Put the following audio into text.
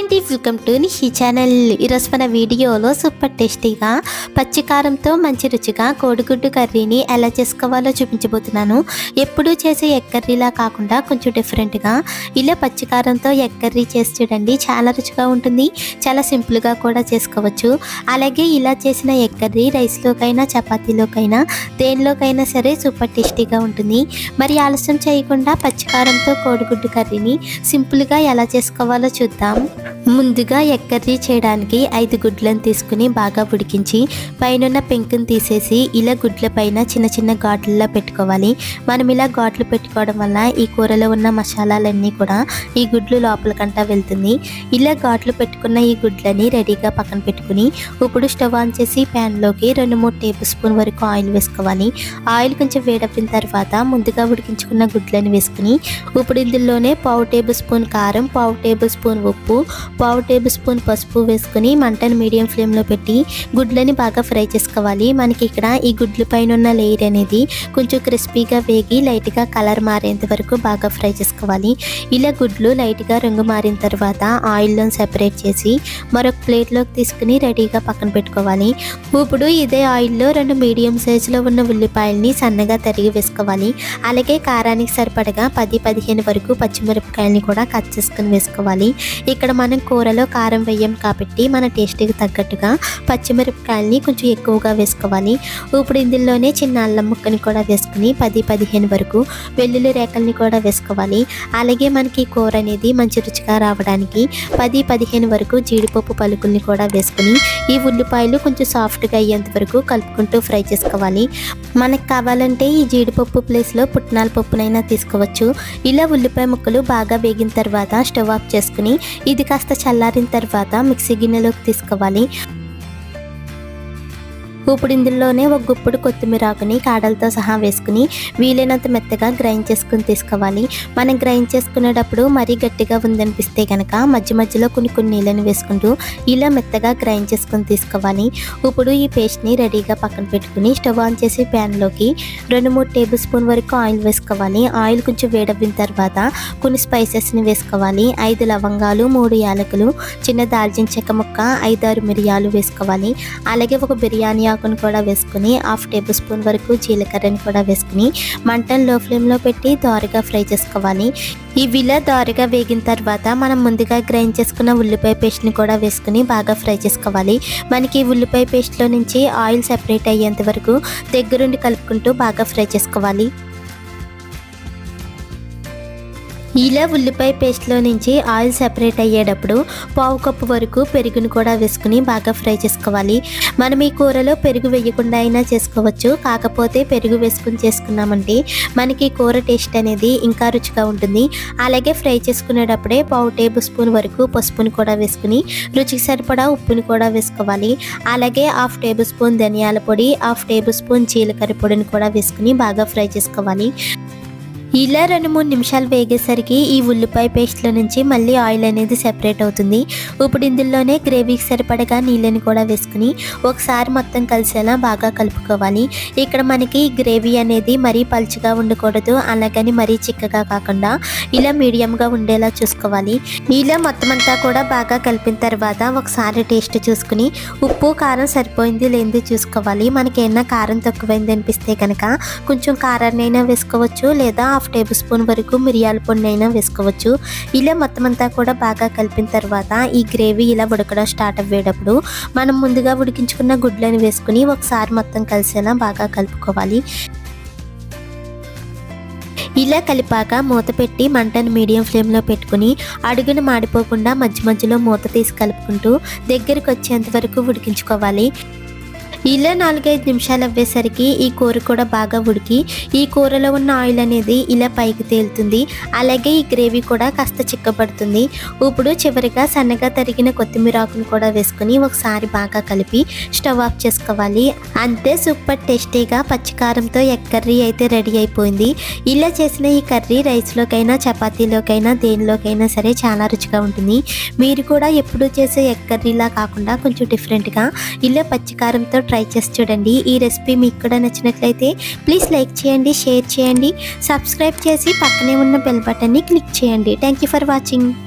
అండి, welcome to Nishi channel. ఈరోజు మన వీడియోలో సూపర్ టేస్టీగా పచ్చికారంతో మంచి రుచిగా కోడిగుడ్డు కర్రీని ఎలా చేసుకోవాలో చూపించబోతున్నాను. ఎప్పుడూ చేసే ఎగ్ కర్రీలా కాకుండా కొంచెం డిఫరెంట్గా ఇలా పచ్చికారంతో ఎగ్ కర్రీ చేసి చూడండి. చాలా రుచిగా ఉంటుంది, చాలా సింపుల్గా కూడా చేసుకోవచ్చు. అలాగే ఇలా చేసిన ఎగ్ కర్రీ రైస్లోకైనా చపాతీలోకైనా దేనిలోకైనా సరే సూపర్ టేస్టీగా ఉంటుంది. మరి ఆలస్యం చేయకుండా పచ్చికారంతో కోడిగుడ్డు కర్రీని సింపుల్గా ఎలా చేసుకోవాలో చూద్దాం. ముందుగా ఎగ్ కర్రీ చేయడానికి 5 గుడ్లను తీసుకుని బాగా ఉడికించి పైన పెంకుని తీసేసి ఇలా గుడ్ల పైన చిన్న చిన్న ఘాట్లలో పెట్టుకోవాలి. మనం ఇలా ఘాట్లు పెట్టుకోవడం వల్ల ఈ కూరలో ఉన్న మసాలాలన్నీ కూడా ఈ గుడ్లు లోపలికంటా వెళ్తుంది. ఇలా ఘాట్లు పెట్టుకున్న ఈ గుడ్లని రెడీగా పక్కన పెట్టుకుని ఇప్పుడు స్టవ్ ఆన్ చేసి ప్యాన్లోకి 2-3 టేబుల్ స్పూన్ వరకు ఆయిల్ వేసుకోవాలి. ఆయిల్ కొంచెం వేడెక్కిన తర్వాత ముందుగా ఉడికించుకున్న గుడ్లను వేసుకుని ఇప్పుడు ఇందులోనే 1/2 టేబుల్ స్పూన్ కారం, 1/2 టేబుల్ స్పూన్ ఉప్పు, 1/2 టేబుల్ స్పూన్ పసుపు వేసుకుని మంటను మీడియం ఫ్లేమ్లో పెట్టి గుడ్లని బాగా ఫ్రై చేసుకోవాలి. మనకి ఇక్కడ ఈ గుడ్ల పైన ఉన్న లేయర్ అనేది కొంచెం క్రిస్పీగా వేగి లైట్గా కలర్ మారేంత వరకు బాగా ఫ్రై చేసుకోవాలి. ఇలా గుడ్లు లైట్గా రంగు మారిన తర్వాత ఆయిల్లో సెపరేట్ చేసి మరొక ప్లేట్లోకి తీసుకుని రెడీగా పక్కన పెట్టుకోవాలి. ఇప్పుడు ఇదే ఆయిల్లో 2 మీడియం సైజులో ఉన్న ఉల్లిపాయల్ని సన్నగా తరిగి వేసుకోవాలి. అలాగే కారానికి సరిపడగా 10-15 వరకు పచ్చిమిరపకాయలని కూడా కట్ చేసుకుని వేసుకోవాలి. ఇక్కడ మనం కూరలో కారం వేయం కాబట్టి మన టేస్ట్కి తగ్గట్టుగా పచ్చిమిరపకాయలని కొంచెం ఎక్కువగా వేసుకోవాలి. ఇప్పుడు ఇందులోనే చిన్న అల్లం ముక్కని కూడా వేసుకుని 10-15 వరకు వెల్లుల్లి రేకల్ని కూడా వేసుకోవాలి. అలాగే మనకి కూర అనేది మంచి రుచిగా రావడానికి 10-15 వరకు జీడిపప్పు పలుకుల్ని కూడా వేసుకుని ఈ ఉల్లిపాయలు కొంచెం సాఫ్ట్గా అయ్యేంత వరకు కలుపుకుంటూ ఫ్రై చేసుకోవాలి. మనకు కావాలంటే ఈ జీడిపప్పు ప్లేస్లో పుట్నాల పప్పునైనా తీసుకోవచ్చు. ఇలా ఉల్లిపాయ ముక్కలు బాగా వేగిన తర్వాత స్టవ్ ఆఫ్ చేసుకుని ఇది కాస్త చల్లారిన తర్వాత మిక్సీ గిన్నెలోకి తీసుకోవాలి. ఇప్పుడు ఇందులోనే ఒక గుప్పుడు కొత్తిమీర ఆకుని కాడలతో సహా వేసుకుని వీలైనంత మెత్తగా గ్రైండ్ చేసుకుని తీసుకోవాలి. మనం గ్రైండ్ చేసుకునేటప్పుడు మరీ గట్టిగా ఉందనిపిస్తే కనుక మధ్య మధ్యలో కొన్ని నీళ్ళని వేసుకుంటూ ఇలా మెత్తగా గ్రైండ్ చేసుకుని తీసుకోవాలి. ఇప్పుడు ఈ పేస్ట్ని రెడీగా పక్కన పెట్టుకుని స్టవ్ ఆన్ చేసి ప్యాన్లోకి 2-3 టేబుల్ స్పూన్ వరకు ఆయిల్ వేసుకోవాలి. ఆయిల్ కొంచెం వేడవ్విన తర్వాత కొన్ని స్పైసెస్ని వేసుకోవాలి. 5 లవంగాలు, 3 యాలకులు, చిన్న దాల్చిన చెక్క ముక్క, 5-6 మిరియాలు వేసుకోవాలి. అలాగే ఒక బిర్యానీ ఆకును కూడా వేసుకుని 1/2 టేబుల్ స్పూన్ వరకు జీలకర్రని కూడా వేసుకుని మంటను లో ఫ్లేమ్లో పెట్టి దోరగా ఫ్రై చేసుకోవాలి. ఇవిలా దోరగా వేగిన తర్వాత మనం ముందుగా గ్రైండ్ చేసుకున్న ఉల్లిపాయ పేస్ట్ని కూడా వేసుకుని బాగా ఫ్రై చేసుకోవాలి. మనకి ఉల్లిపాయ పేస్ట్లో నుంచి ఆయిల్ సెపరేట్ అయ్యేంత వరకు దగ్గరుండి కలుపుకుంటూ బాగా ఫ్రై చేసుకోవాలి. ఇలా ఉల్లిపాయ పేస్ట్లో నుంచి ఆయిల్ సెపరేట్ అయ్యేటప్పుడు 1/2 కప్పు వరకు పెరుగును కూడా వేసుకుని బాగా ఫ్రై చేసుకోవాలి. మనం ఈ కూరలో పెరుగు వేయకుండా అయినా చేసుకోవచ్చు. కాకపోతే పెరుగు వేసుకుని చేసుకున్నామంటే మనకి కూర టేస్ట్ అనేది ఇంకా రుచిగా ఉంటుంది. అలాగే ఫ్రై చేసుకునేటప్పుడే 1/2 టేబుల్ స్పూన్ వరకు పసుపుని కూడా వేసుకుని రుచికి సరిపడా ఉప్పుని కూడా వేసుకోవాలి. అలాగే 1/2 టేబుల్ స్పూన్ ధనియాల పొడి, 1/2 టేబుల్ స్పూన్ జీలకర్ర పొడిని కూడా వేసుకుని బాగా ఫ్రై చేసుకోవాలి. ఇలా 2-3 నిమిషాలు వేగేసరికి ఈ ఉల్లిపాయ పేస్ట్లో నుంచి మళ్ళీ ఆయిల్ అనేది సెపరేట్ అవుతుంది. ఇప్పుడు ఇందులోనే గ్రేవీకి సరిపడగా నీళ్ళని కూడా వేసుకుని ఒకసారి మొత్తం కలిసేలా బాగా కలుపుకోవాలి. ఇక్కడ మనకి గ్రేవీ అనేది మరీ పలుచగా ఉండకూడదు, అలాగని మరీ చిక్కగా కాకుండా ఇలా మీడియంగా ఉండేలా చూసుకోవాలి. ఇలా మొత్తం అంతా కూడా బాగా కలిపిన తర్వాత ఒకసారి టేస్ట్ చూసుకుని ఉప్పు కారం సరిపోయింది లేనిది చూసుకోవాలి. మనకి ఏమైనా కారం తక్కువైంది అనిపిస్తే కనుక కొంచెం కారాన్ని అయినా వేసుకోవచ్చు, లేదా 1/2 టేబుల్ స్పూన్ వరకు మిరియాల పొడిని అయినా వేసుకోవచ్చు. ఇలా మొత్తం అంతా కూడా బాగా కలిపిన తర్వాత ఈ గ్రేవీ ఇలా ఉడకడం స్టార్ట్ అయ్యేటప్పుడు మనం ముందుగా ఉడికించుకున్న గుడ్లను వేసుకుని ఒకసారి మొత్తం కలిసేలా బాగా కలుపుకోవాలి. ఇలా కలిపాక మూత పెట్టి మంటను మీడియం ఫ్లేమ్లో పెట్టుకుని అడుగును మాడిపోకుండా మధ్య మధ్యలో మూత తీసి కలుపుకుంటూ దగ్గరికి వచ్చేంత వరకు ఉడికించుకోవాలి. ఇలా 4-5 నిమిషాలు అవ్వేసరికి ఈ కూర కూడా బాగా ఉడికి ఈ కూరలో ఉన్న ఆయిల్ అనేది ఇలా పైకి తేలుతుంది. అలాగే ఈ గ్రేవీ కూడా కాస్త చిక్కబడుతుంది. ఇప్పుడు చివరిగా సన్నగా తరిగిన కొత్తిమీర ఆకును కూడా వేసుకుని ఒకసారి బాగా కలిపి స్టవ్ ఆఫ్ చేసుకోవాలి. అంతే, సూపర్ టేస్టీగా పచ్చికారంతో ఎగ్ కర్రీ అయితే రెడీ అయిపోయింది. ఇలా చేసిన ఈ కర్రీ రైస్లోకైనా చపాతీలోకైనా దేనిలోకైనా సరే చాలా రుచిగా ఉంటుంది. మీరు కూడా ఎప్పుడూ చేసే ఎగ్ కర్రీలా కాకుండా కొంచెం డిఫరెంట్గా ఇలా పచ్చికారంతో ట్రై చేసి చూడండి. ఈ రెసిపీ మీకు కూడా నచ్చినట్లయితే ప్లీజ్ లైక్ చేయండి, షేర్ చేయండి, సబ్స్క్రైబ్ చేసి పక్కనే ఉన్న బెల్ బటన్ని క్లిక్ చేయండి. Thank you for watching.